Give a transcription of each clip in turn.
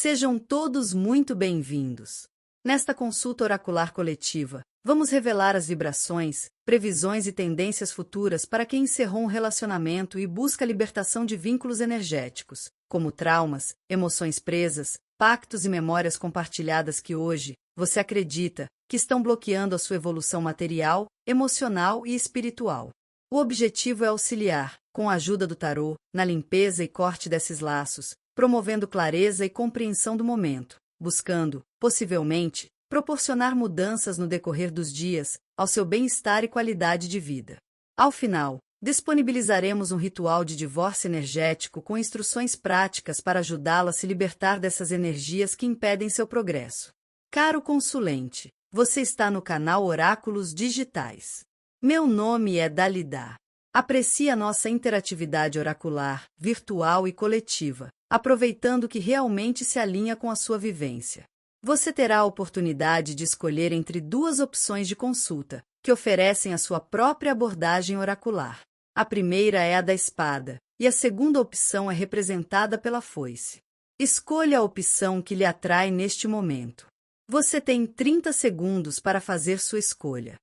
Sejam todos muito bem-vindos. Nesta consulta oracular coletiva, vamos revelar as vibrações, previsões e tendências futuras para quem encerrou um relacionamento e busca a libertação de vínculos energéticos, como traumas, emoções presas, pactos e memórias compartilhadas que hoje, você acredita, que estão bloqueando a sua evolução material, emocional e espiritual. O objetivo é auxiliar, com a ajuda do tarô, na limpeza e corte desses laços, promovendo clareza e compreensão do momento, buscando, possivelmente, proporcionar mudanças no decorrer dos dias, ao seu bem-estar e qualidade de vida. Ao final, disponibilizaremos um ritual de divórcio energético com instruções práticas para ajudá-la a se libertar dessas energias que impedem seu progresso. Caro consulente, você está no canal Oráculos Digitais. Meu nome é Dalida. Aprecie a nossa interatividade oracular, virtual e coletiva, aproveitando que realmente se alinha com a sua vivência. Você terá a oportunidade de escolher entre duas opções de consulta, que oferecem a sua própria abordagem oracular. A primeira é a da espada, e a segunda opção é representada pela foice. Escolha a opção que lhe atrai neste momento. Você tem 30 segundos para fazer sua escolha.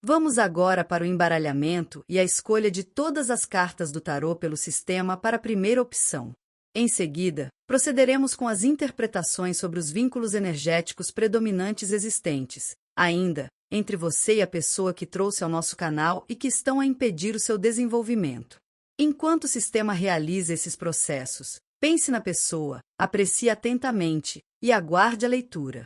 Vamos agora para o embaralhamento e a escolha de todas as cartas do tarô pelo sistema para a primeira opção. Em seguida, procederemos com as interpretações sobre os vínculos energéticos predominantes existentes, ainda, entre você e a pessoa que trouxe ao nosso canal e que estão a impedir o seu desenvolvimento. Enquanto o sistema realiza esses processos, pense na pessoa, aprecie atentamente e aguarde a leitura.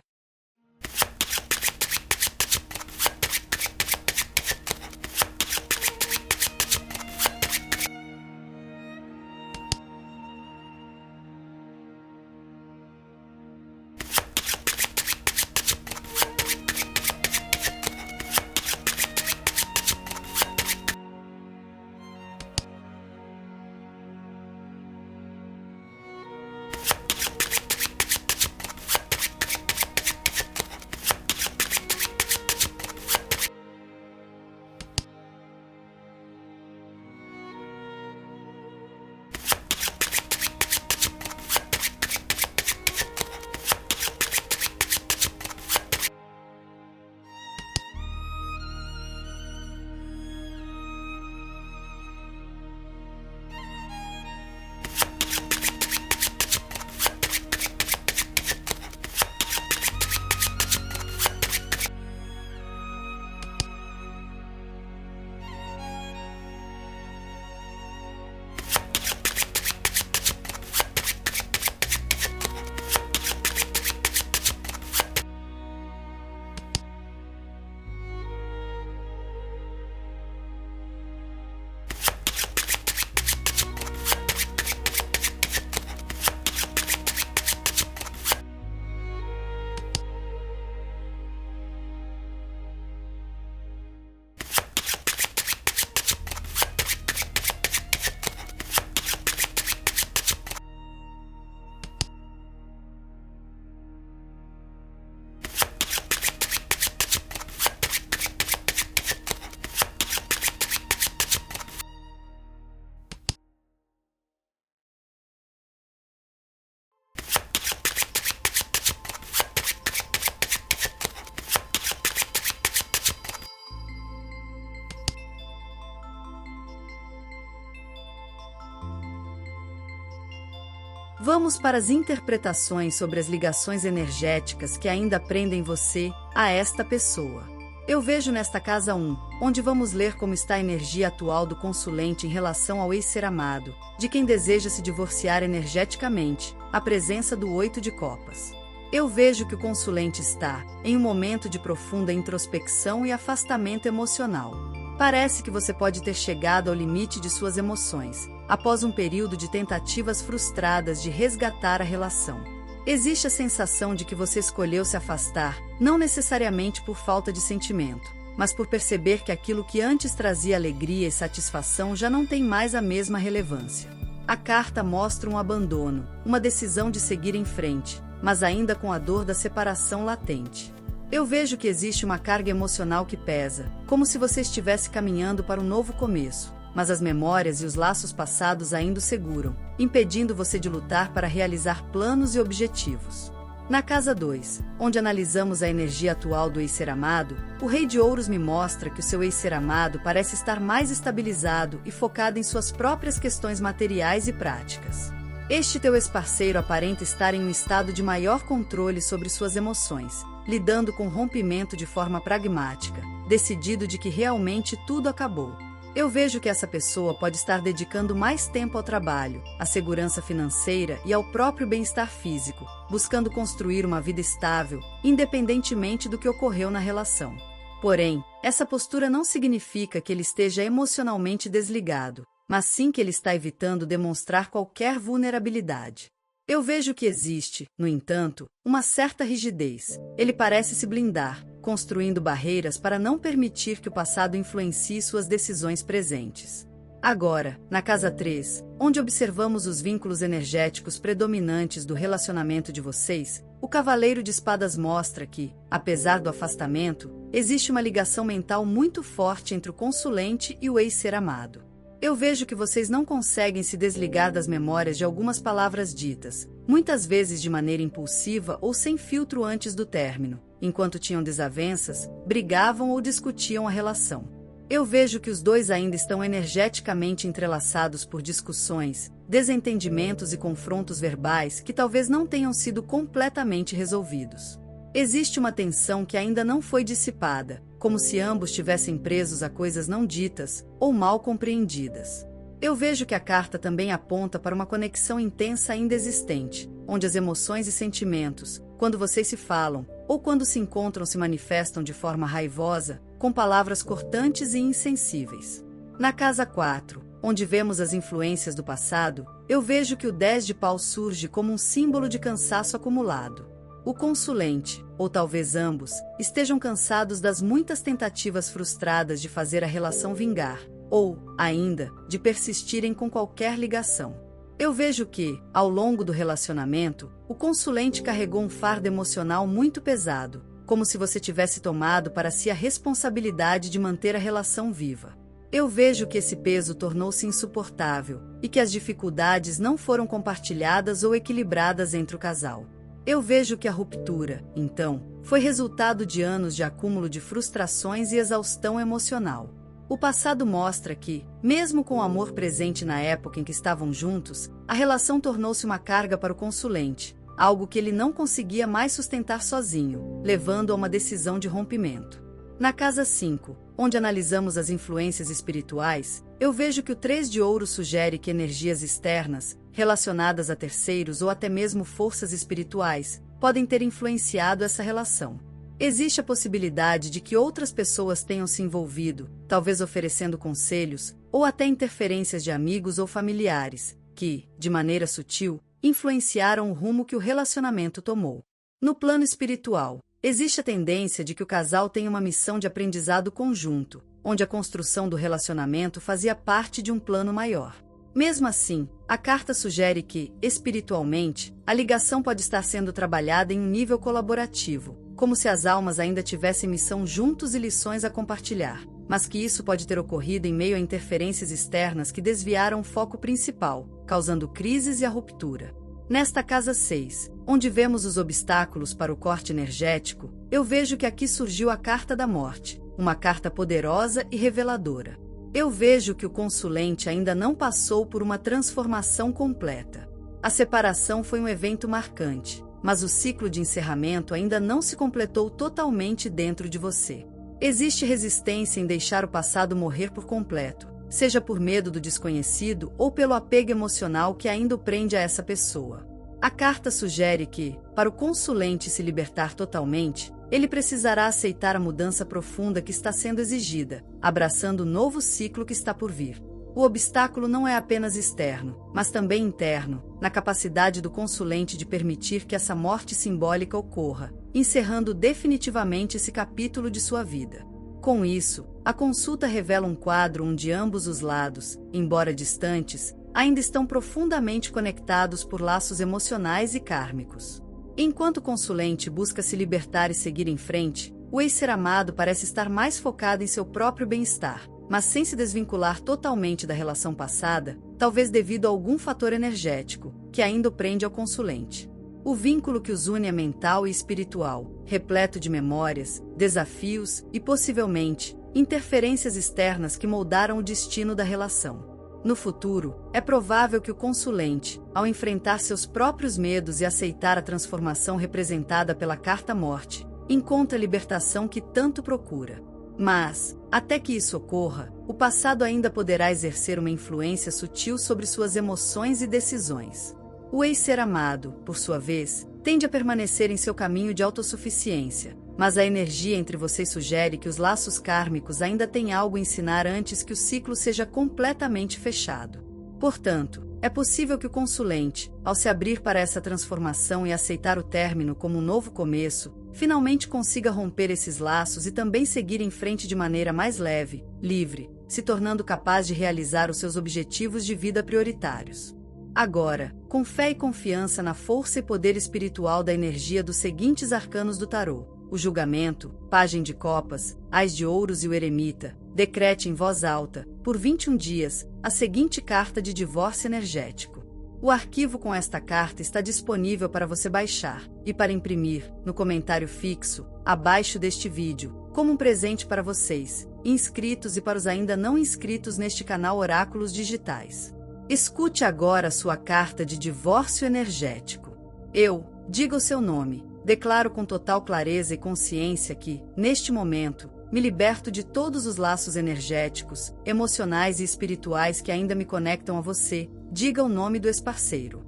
Vamos para as interpretações sobre as ligações energéticas que ainda prendem você a esta pessoa. Eu vejo nesta casa 1, onde vamos ler como está a energia atual do consulente em relação ao ex-ser amado, de quem deseja se divorciar energeticamente, a presença do 8 de copas. Eu vejo que o consulente está em um momento de profunda introspecção e afastamento emocional. Parece que você pode ter chegado ao limite de suas emoções, após um período de tentativas frustradas de resgatar a relação. Existe a sensação de que você escolheu se afastar, não necessariamente por falta de sentimento, mas por perceber que aquilo que antes trazia alegria e satisfação já não tem mais a mesma relevância. A carta mostra um abandono, uma decisão de seguir em frente, mas ainda com a dor da separação latente. Eu vejo que existe uma carga emocional que pesa, como se você estivesse caminhando para um novo começo, mas as memórias e os laços passados ainda o seguram, impedindo você de lutar para realizar planos e objetivos. Na casa 2, onde analisamos a energia atual do ex-ser amado, o Rei de Ouros me mostra que o seu ex-ser amado parece estar mais estabilizado e focado em suas próprias questões materiais e práticas. Este teu ex-parceiro aparenta estar em um estado de maior controle sobre suas emoções, lidando com o rompimento de forma pragmática, decidido de que realmente tudo acabou. Eu vejo que essa pessoa pode estar dedicando mais tempo ao trabalho, à segurança financeira e ao próprio bem-estar físico, buscando construir uma vida estável, independentemente do que ocorreu na relação. Porém, essa postura não significa que ele esteja emocionalmente desligado, mas sim que ele está evitando demonstrar qualquer vulnerabilidade. Eu vejo que existe, no entanto, uma certa rigidez. Ele parece se blindar, construindo barreiras para não permitir que o passado influencie suas decisões presentes. Agora, na casa 3, onde observamos os vínculos energéticos predominantes do relacionamento de vocês, o Cavaleiro de Espadas mostra que, apesar do afastamento, existe uma ligação mental muito forte entre o consulente e o ex-ser amado. Eu vejo que vocês não conseguem se desligar das memórias de algumas palavras ditas, muitas vezes de maneira impulsiva ou sem filtro antes do término. Enquanto tinham desavenças, brigavam ou discutiam a relação. Eu vejo que os dois ainda estão energeticamente entrelaçados por discussões, desentendimentos e confrontos verbais que talvez não tenham sido completamente resolvidos. Existe uma tensão que ainda não foi dissipada, como se ambos estivessem presos a coisas não ditas ou mal compreendidas. Eu vejo que a carta também aponta para uma conexão intensa ainda existente, onde as emoções e sentimentos, quando vocês se falam, ou quando se encontram, se manifestam de forma raivosa, com palavras cortantes e insensíveis. Na casa 4, onde vemos as influências do passado, eu vejo que o 10 de paus surge como um símbolo de cansaço acumulado. O consulente, ou talvez ambos, estejam cansados das muitas tentativas frustradas de fazer a relação vingar, ou, ainda, de persistirem com qualquer ligação. Eu vejo que, ao longo do relacionamento, o consulente carregou um fardo emocional muito pesado, como se você tivesse tomado para si a responsabilidade de manter a relação viva. Eu vejo que esse peso tornou-se insuportável, e que as dificuldades não foram compartilhadas ou equilibradas entre o casal. Eu vejo que a ruptura, então, foi resultado de anos de acúmulo de frustrações e exaustão emocional. O passado mostra que, mesmo com o amor presente na época em que estavam juntos, a relação tornou-se uma carga para o consulente, algo que ele não conseguia mais sustentar sozinho, levando a uma decisão de rompimento. Na casa 5, onde analisamos as influências espirituais, eu vejo que o 3 de Ouros sugere que energias externas, relacionadas a terceiros ou até mesmo forças espirituais, podem ter influenciado essa relação. Existe a possibilidade de que outras pessoas tenham se envolvido, talvez oferecendo conselhos, ou até interferências de amigos ou familiares, que, de maneira sutil, influenciaram o rumo que o relacionamento tomou. No plano espiritual, existe a tendência de que o casal tenha uma missão de aprendizado conjunto, onde a construção do relacionamento fazia parte de um plano maior. Mesmo assim, a carta sugere que, espiritualmente, a ligação pode estar sendo trabalhada em um nível colaborativo, como se as almas ainda tivessem missão juntos e lições a compartilhar, mas que isso pode ter ocorrido em meio a interferências externas que desviaram o foco principal, causando crises e a ruptura. Nesta casa 6, onde vemos os obstáculos para o corte energético, eu vejo que aqui surgiu a carta da morte, uma carta poderosa e reveladora. Eu vejo que o consulente ainda não passou por uma transformação completa. A separação foi um evento marcante, mas o ciclo de encerramento ainda não se completou totalmente dentro de você. Existe resistência em deixar o passado morrer por completo, seja por medo do desconhecido ou pelo apego emocional que ainda o prende a essa pessoa. A carta sugere que, para o consulente se libertar totalmente, ele precisará aceitar a mudança profunda que está sendo exigida, abraçando o novo ciclo que está por vir. O obstáculo não é apenas externo, mas também interno, na capacidade do consulente de permitir que essa morte simbólica ocorra, encerrando definitivamente esse capítulo de sua vida. Com isso, a consulta revela um quadro onde ambos os lados, embora distantes, ainda estão profundamente conectados por laços emocionais e kármicos. Enquanto o consulente busca se libertar e seguir em frente, o ex-ser amado parece estar mais focado em seu próprio bem-estar, mas sem se desvincular totalmente da relação passada, talvez devido a algum fator energético, que ainda o prende ao consulente. O vínculo que os une é mental e espiritual, repleto de memórias, desafios e, possivelmente, interferências externas que moldaram o destino da relação. No futuro, é provável que o consulente, ao enfrentar seus próprios medos e aceitar a transformação representada pela carta-morte, encontre a libertação que tanto procura. Mas, até que isso ocorra, o passado ainda poderá exercer uma influência sutil sobre suas emoções e decisões. O ex-ser amado, por sua vez, tende a permanecer em seu caminho de autossuficiência, mas a energia entre vocês sugere que os laços kármicos ainda têm algo a ensinar antes que o ciclo seja completamente fechado. Portanto, é possível que o consulente, ao se abrir para essa transformação e aceitar o término como um novo começo, finalmente consiga romper esses laços e também seguir em frente de maneira mais leve, livre, se tornando capaz de realizar os seus objetivos de vida prioritários. Agora, com fé e confiança na força e poder espiritual da energia dos seguintes arcanos do tarô: o julgamento, Pajem de Copas, Ás de Ouros e o Eremita, decrete em voz alta, por 21 dias, a seguinte carta de divórcio energético. O arquivo com esta carta está disponível para você baixar e para imprimir, no comentário fixo, abaixo deste vídeo, como um presente para vocês, inscritos e para os ainda não inscritos neste canal Oráculos Digitais. Escute agora a sua carta de divórcio energético. Eu, diga o seu nome, declaro com total clareza e consciência que, neste momento, me liberto de todos os laços energéticos, emocionais e espirituais que ainda me conectam a você. Diga o nome do ex-parceiro.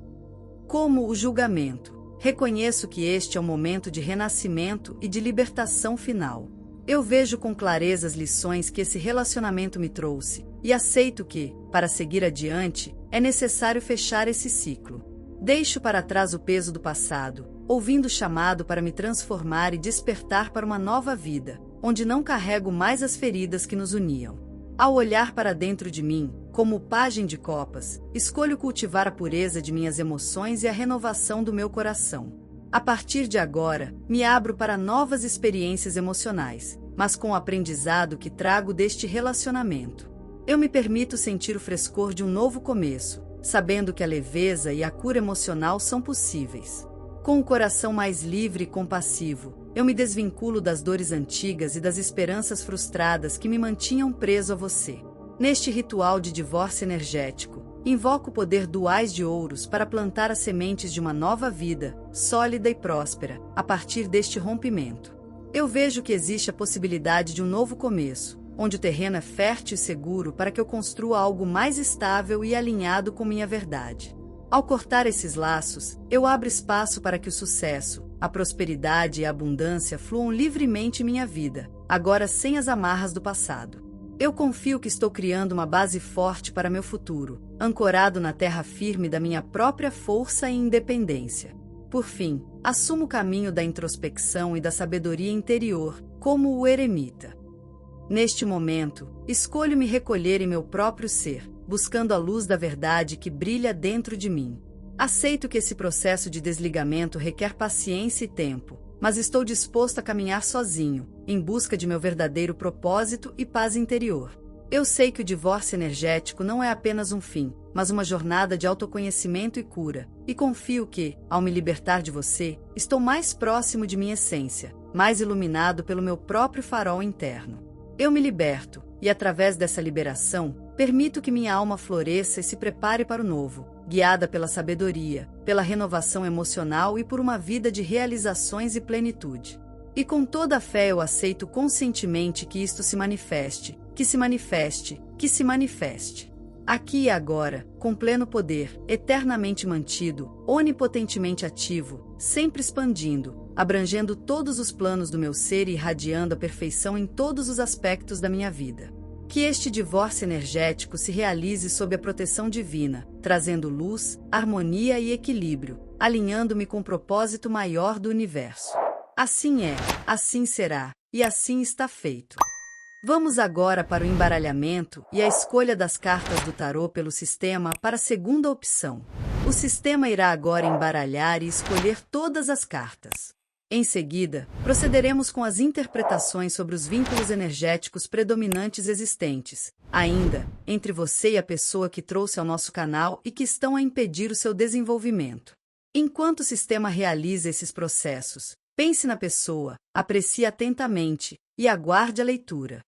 Como o julgamento, reconheço que este é o momento de renascimento e de libertação final. Eu vejo com clareza as lições que esse relacionamento me trouxe, e aceito que, para seguir adiante, é necessário fechar esse ciclo. Deixo para trás o peso do passado, ouvindo o chamado para me transformar e despertar para uma nova vida, onde não carrego mais as feridas que nos uniam. Ao olhar para dentro de mim, como o Pajem de Copas, escolho cultivar a pureza de minhas emoções e a renovação do meu coração. A partir de agora, me abro para novas experiências emocionais, mas com o aprendizado que trago deste relacionamento. Eu me permito sentir o frescor de um novo começo, sabendo que a leveza e a cura emocional são possíveis. Com o coração mais livre e compassivo, eu me desvinculo das dores antigas e das esperanças frustradas que me mantinham preso a você. Neste ritual de divórcio energético, invoco o poder do Ás de Ouros para plantar as sementes de uma nova vida, sólida e próspera, a partir deste rompimento. Eu vejo que existe a possibilidade de um novo começo, onde o terreno é fértil e seguro para que eu construa algo mais estável e alinhado com minha verdade. Ao cortar esses laços, eu abro espaço para que o sucesso, a prosperidade e a abundância fluam livremente em minha vida, agora sem as amarras do passado. Eu confio que estou criando uma base forte para meu futuro, ancorado na terra firme da minha própria força e independência. Por fim, assumo o caminho da introspecção e da sabedoria interior, como o eremita. Neste momento, escolho me recolher em meu próprio ser, buscando a luz da verdade que brilha dentro de mim. Aceito que esse processo de desligamento requer paciência e tempo, mas estou disposto a caminhar sozinho, em busca de meu verdadeiro propósito e paz interior. Eu sei que o divórcio energético não é apenas um fim, mas uma jornada de autoconhecimento e cura, e confio que, ao me libertar de você, estou mais próximo de minha essência, mais iluminado pelo meu próprio farol interno. Eu me liberto, e através dessa liberação, permito que minha alma floresça e se prepare para o novo, guiada pela sabedoria, pela renovação emocional e por uma vida de realizações e plenitude. E com toda a fé eu aceito conscientemente que isto se manifeste, que se manifeste, que se manifeste. Aqui e agora, com pleno poder, eternamente mantido, onipotentemente ativo, sempre expandindo, abrangendo todos os planos do meu ser e irradiando a perfeição em todos os aspectos da minha vida. Que este divórcio energético se realize sob a proteção divina, trazendo luz, harmonia e equilíbrio, alinhando-me com o propósito maior do universo. Assim é, assim será, e assim está feito. Vamos agora para o embaralhamento e a escolha das cartas do tarô pelo sistema para a segunda opção. O sistema irá agora embaralhar e escolher todas as cartas. Em seguida, procederemos com as interpretações sobre os vínculos energéticos predominantes existentes, ainda, entre você e a pessoa que trouxe ao nosso canal e que estão a impedir o seu desenvolvimento. Enquanto o sistema realiza esses processos, pense na pessoa, aprecie atentamente e aguarde a leitura.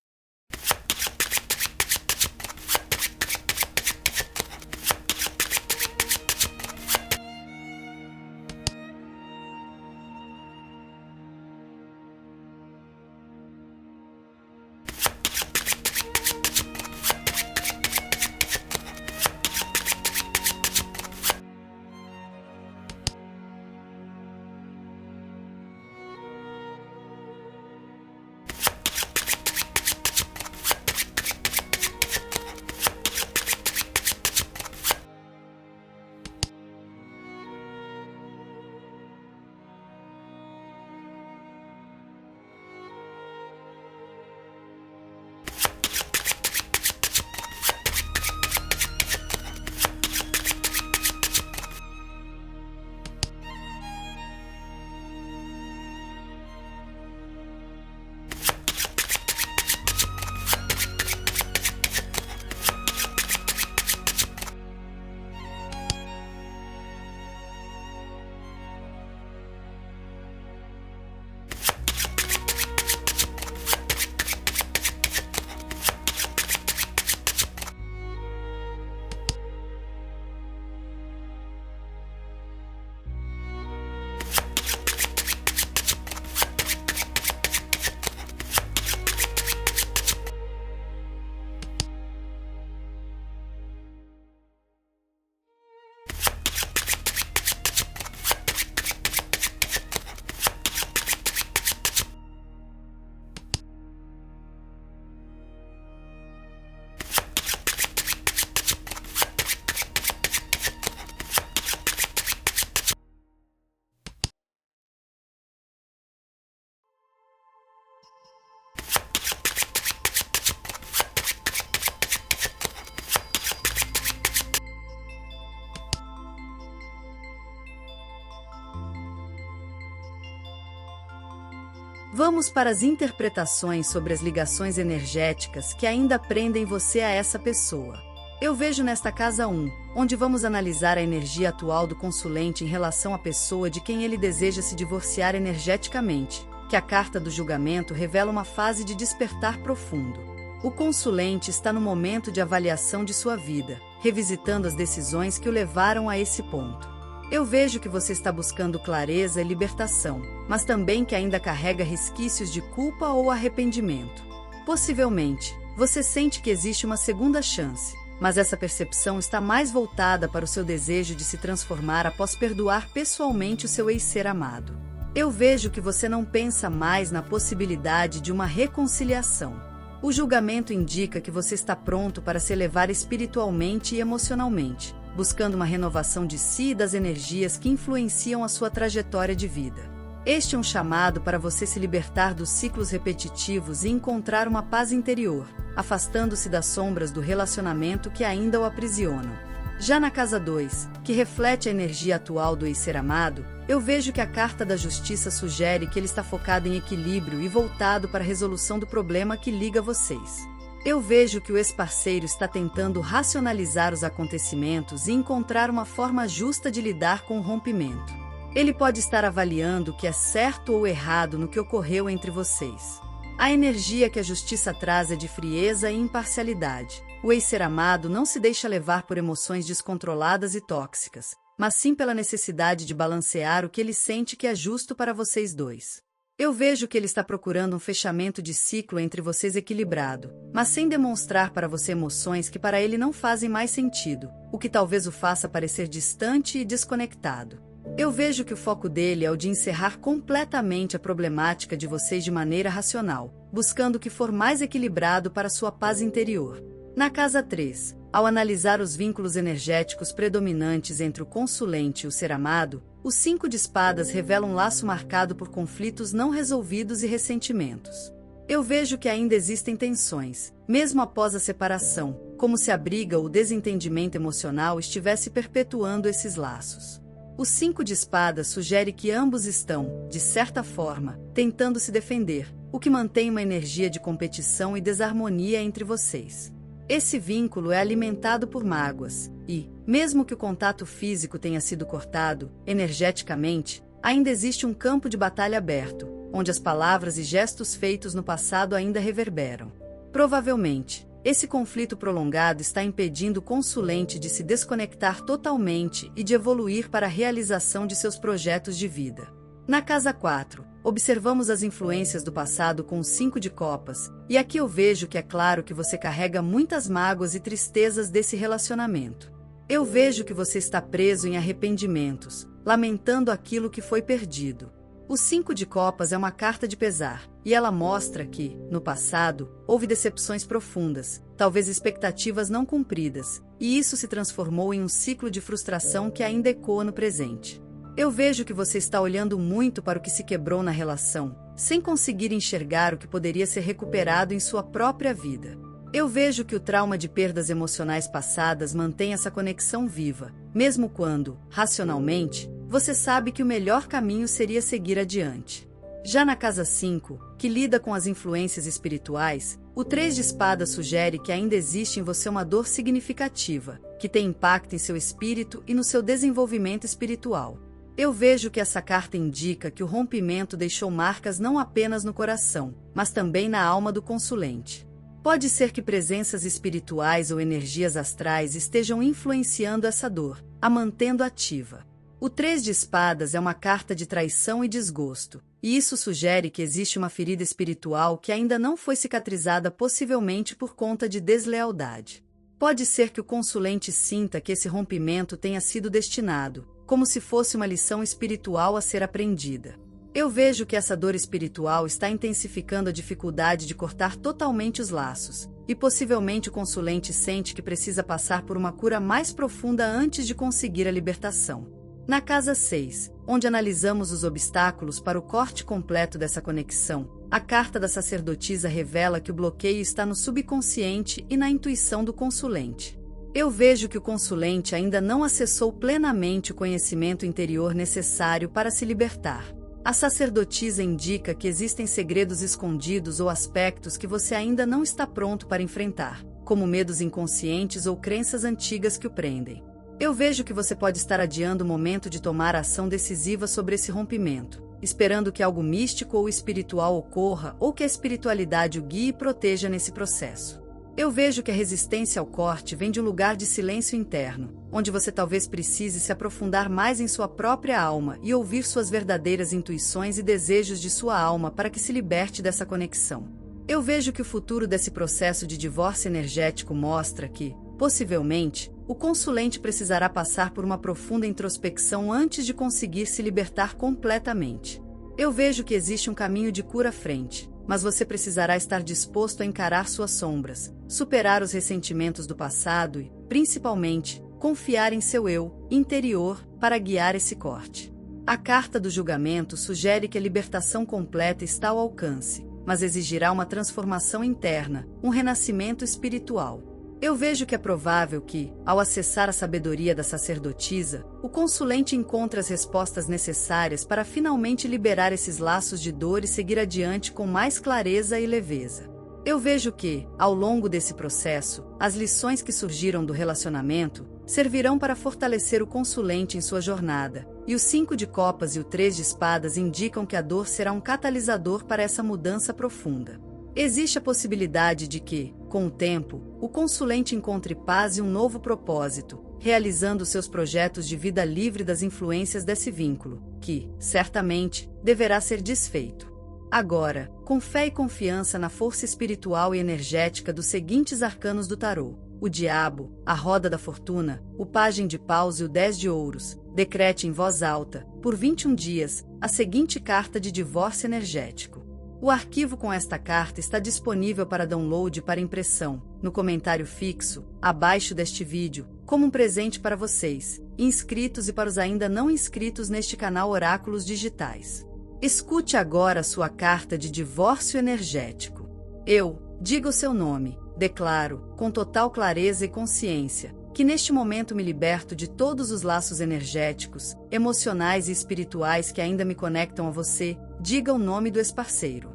Vamos para as interpretações sobre as ligações energéticas que ainda prendem você a essa pessoa. Eu vejo nesta casa 1, onde vamos analisar a energia atual do consulente em relação à pessoa de quem ele deseja se divorciar energeticamente, que a carta do julgamento revela uma fase de despertar profundo. O consulente está no momento de avaliação de sua vida, revisitando as decisões que o levaram a esse ponto. Eu vejo que você está buscando clareza e libertação, mas também que ainda carrega resquícios de culpa ou arrependimento. Possivelmente, você sente que existe uma segunda chance, mas essa percepção está mais voltada para o seu desejo de se transformar após perdoar pessoalmente o seu ex-ser amado. Eu vejo que você não pensa mais na possibilidade de uma reconciliação. O julgamento indica que você está pronto para se elevar espiritualmente e emocionalmente, buscando uma renovação de si e das energias que influenciam a sua trajetória de vida. Este é um chamado para você se libertar dos ciclos repetitivos e encontrar uma paz interior, afastando-se das sombras do relacionamento que ainda o aprisionam. Já na casa 2, que reflete a energia atual do ex-ser amado, eu vejo que a carta da justiça sugere que ele está focado em equilíbrio e voltado para a resolução do problema que liga vocês. Eu vejo que o ex-parceiro está tentando racionalizar os acontecimentos e encontrar uma forma justa de lidar com o rompimento. Ele pode estar avaliando o que é certo ou errado no que ocorreu entre vocês. A energia que a justiça traz é de frieza e imparcialidade. O ex-ser amado não se deixa levar por emoções descontroladas e tóxicas, mas sim pela necessidade de balancear o que ele sente que é justo para vocês dois. Eu vejo que ele está procurando um fechamento de ciclo entre vocês equilibrado, mas sem demonstrar para você emoções que para ele não fazem mais sentido, o que talvez o faça parecer distante e desconectado. Eu vejo que o foco dele é o de encerrar completamente a problemática de vocês de maneira racional, buscando o que for mais equilibrado para sua paz interior. Na casa 3, ao analisar os vínculos energéticos predominantes entre o consulente e o ser amado, o 5 de espadas revela um laço marcado por conflitos não resolvidos e ressentimentos. Eu vejo que ainda existem tensões, mesmo após a separação, como se a briga ou o desentendimento emocional estivesse perpetuando esses laços. O 5 de espadas sugere que ambos estão, de certa forma, tentando se defender, o que mantém uma energia de competição e desarmonia entre vocês. Esse vínculo é alimentado por mágoas, e, mesmo que o contato físico tenha sido cortado, energeticamente, ainda existe um campo de batalha aberto, onde as palavras e gestos feitos no passado ainda reverberam. Provavelmente, esse conflito prolongado está impedindo o consulente de se desconectar totalmente e de evoluir para a realização de seus projetos de vida. Na casa 4, observamos as influências do passado com o 5 de copas, e aqui eu vejo que é claro que você carrega muitas mágoas e tristezas desse relacionamento. Eu vejo que você está preso em arrependimentos, lamentando aquilo que foi perdido. O 5 de copas é uma carta de pesar, e ela mostra que, no passado, houve decepções profundas, talvez expectativas não cumpridas, e isso se transformou em um ciclo de frustração que ainda ecoa no presente. Eu vejo que você está olhando muito para o que se quebrou na relação, sem conseguir enxergar o que poderia ser recuperado em sua própria vida. Eu vejo que o trauma de perdas emocionais passadas mantém essa conexão viva, mesmo quando, racionalmente, você sabe que o melhor caminho seria seguir adiante. Já na casa 5, que lida com as influências espirituais, o 3 de espadas sugere que ainda existe em você uma dor significativa, que tem impacto em seu espírito e no seu desenvolvimento espiritual. Eu vejo que essa carta indica que o rompimento deixou marcas não apenas no coração, mas também na alma do consulente. Pode ser que presenças espirituais ou energias astrais estejam influenciando essa dor, a mantendo ativa. O 3 de espadas é uma carta de traição e desgosto, e isso sugere que existe uma ferida espiritual que ainda não foi cicatrizada, possivelmente por conta de deslealdade. Pode ser que o consulente sinta que esse rompimento tenha sido destinado, como se fosse uma lição espiritual a ser aprendida. Eu vejo que essa dor espiritual está intensificando a dificuldade de cortar totalmente os laços, e possivelmente o consulente sente que precisa passar por uma cura mais profunda antes de conseguir a libertação. Na casa 6, onde analisamos os obstáculos para o corte completo dessa conexão, a carta da sacerdotisa revela que o bloqueio está no subconsciente e na intuição do consulente. Eu vejo que o consulente ainda não acessou plenamente o conhecimento interior necessário para se libertar. A sacerdotisa indica que existem segredos escondidos ou aspectos que você ainda não está pronto para enfrentar, como medos inconscientes ou crenças antigas que o prendem. Eu vejo que você pode estar adiando o momento de tomar ação decisiva sobre esse rompimento, esperando que algo místico ou espiritual ocorra ou que a espiritualidade o guie e proteja nesse processo. Eu vejo que a resistência ao corte vem de um lugar de silêncio interno, onde você talvez precise se aprofundar mais em sua própria alma e ouvir suas verdadeiras intuições e desejos de sua alma para que se liberte dessa conexão. Eu vejo que o futuro desse processo de divórcio energético mostra que, possivelmente, o consulente precisará passar por uma profunda introspecção antes de conseguir se libertar completamente. Eu vejo que existe um caminho de cura à frente, mas você precisará estar disposto a encarar suas sombras, superar os ressentimentos do passado e, principalmente, confiar em seu eu interior para guiar esse corte. A carta do julgamento sugere que a libertação completa está ao alcance, mas exigirá uma transformação interna, um renascimento espiritual. Eu vejo que é provável que, ao acessar a sabedoria da sacerdotisa, o consulente encontre as respostas necessárias para finalmente liberar esses laços de dor e seguir adiante com mais clareza e leveza. Eu vejo que, ao longo desse processo, as lições que surgiram do relacionamento servirão para fortalecer o consulente em sua jornada, e o 5 de copas e o 3 de espadas indicam que a dor será um catalisador para essa mudança profunda. Existe a possibilidade de que, com o tempo, o consulente encontre paz e um novo propósito, realizando seus projetos de vida livre das influências desse vínculo, que, certamente, deverá ser desfeito. Agora, com fé e confiança na força espiritual e energética dos seguintes arcanos do tarô, o diabo, a roda da fortuna, o pajem de paus e o 10 de ouros, decrete em voz alta, por 21 dias, a seguinte carta de divórcio energético. O arquivo com esta carta está disponível para download e para impressão, no comentário fixo, abaixo deste vídeo, como um presente para vocês, inscritos e para os ainda não inscritos neste canal Oráculos Digitais. Escute agora a sua carta de divórcio energético. Eu, diga o seu nome, declaro, com total clareza e consciência, que neste momento me liberto de todos os laços energéticos, emocionais e espirituais que ainda me conectam a você. Diga o nome do ex-parceiro.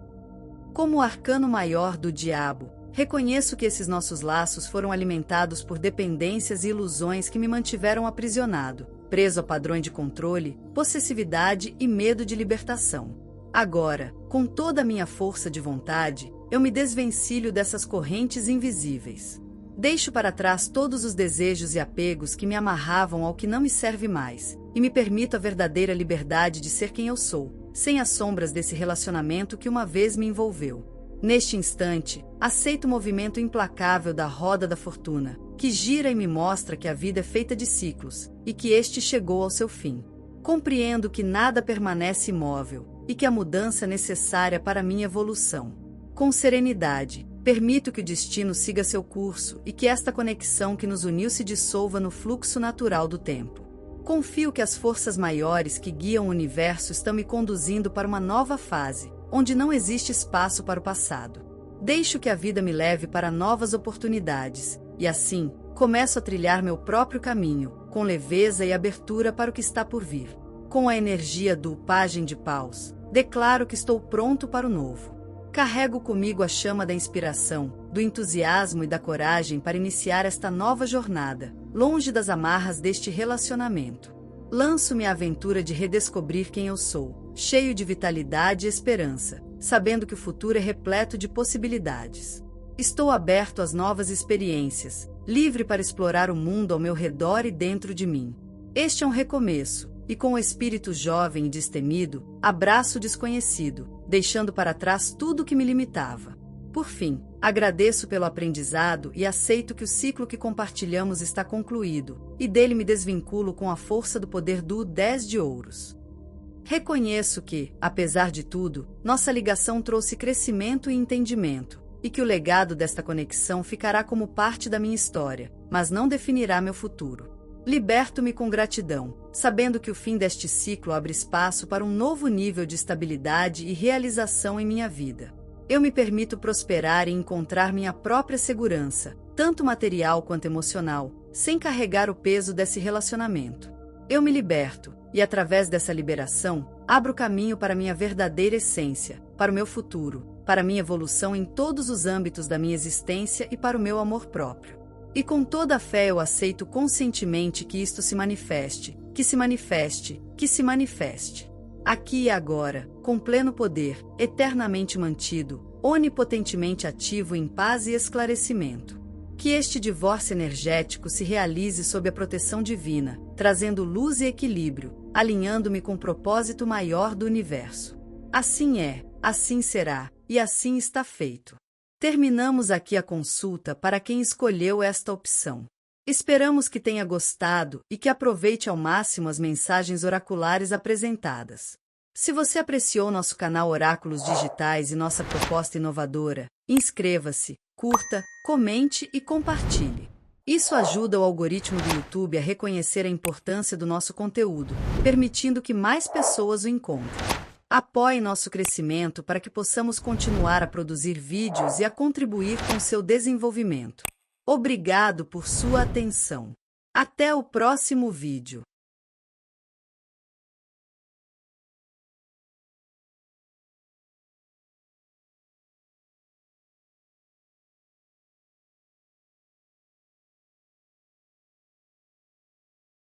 Como o arcano maior do diabo, reconheço que esses nossos laços foram alimentados por dependências e ilusões que me mantiveram aprisionado, preso a padrões de controle, possessividade e medo de libertação. Agora, com toda a minha força de vontade, eu me desvencilho dessas correntes invisíveis. Deixo para trás todos os desejos e apegos que me amarravam ao que não me serve mais, e me permito a verdadeira liberdade de ser quem eu sou, sem as sombras desse relacionamento que uma vez me envolveu. Neste instante, aceito o movimento implacável da roda da fortuna, que gira e me mostra que a vida é feita de ciclos, e que este chegou ao seu fim. Compreendo que nada permanece imóvel, e que a mudança é necessária para minha evolução. Com serenidade, permito que o destino siga seu curso e que esta conexão que nos uniu se dissolva no fluxo natural do tempo. Confio que as forças maiores que guiam o universo estão me conduzindo para uma nova fase, onde não existe espaço para o passado. Deixo que a vida me leve para novas oportunidades, e assim, começo a trilhar meu próprio caminho, com leveza e abertura para o que está por vir. Com a energia do pajem de paus, declaro que estou pronto para o novo. Carrego comigo a chama da inspiração, do entusiasmo e da coragem para iniciar esta nova jornada, longe das amarras deste relacionamento. Lanço-me à aventura de redescobrir quem eu sou, cheio de vitalidade e esperança, sabendo que o futuro é repleto de possibilidades. Estou aberto às novas experiências, livre para explorar o mundo ao meu redor e dentro de mim. Este é um recomeço, e com o espírito jovem e destemido, abraço o desconhecido, deixando para trás tudo que me limitava. Por fim, agradeço pelo aprendizado e aceito que o ciclo que compartilhamos está concluído, e dele me desvinculo com a força do poder do 10 de ouros. Reconheço que, apesar de tudo, nossa ligação trouxe crescimento e entendimento, e que o legado desta conexão ficará como parte da minha história, mas não definirá meu futuro. Liberto-me com gratidão, sabendo que o fim deste ciclo abre espaço para um novo nível de estabilidade e realização em minha vida. Eu me permito prosperar e encontrar minha própria segurança, tanto material quanto emocional, sem carregar o peso desse relacionamento. Eu me liberto, e através dessa liberação, abro caminho para minha verdadeira essência, para o meu futuro, para minha evolução em todos os âmbitos da minha existência e para o meu amor próprio. E com toda a fé eu aceito conscientemente que isto se manifeste, que se manifeste, que se manifeste. Aqui e agora, com pleno poder, eternamente mantido, onipotentemente ativo em paz e esclarecimento. Que este divórcio energético se realize sob a proteção divina, trazendo luz e equilíbrio, alinhando-me com o propósito maior do universo. Assim é, assim será, e assim está feito. Terminamos aqui a consulta para quem escolheu esta opção. Esperamos que tenha gostado e que aproveite ao máximo as mensagens oraculares apresentadas. Se você apreciou nosso canal Oráculos Digitais e nossa proposta inovadora, inscreva-se, curta, comente e compartilhe. Isso ajuda o algoritmo do YouTube a reconhecer a importância do nosso conteúdo, permitindo que mais pessoas o encontrem. Apoie nosso crescimento para que possamos continuar a produzir vídeos e a contribuir com seu desenvolvimento. Obrigado por sua atenção. Até o próximo vídeo.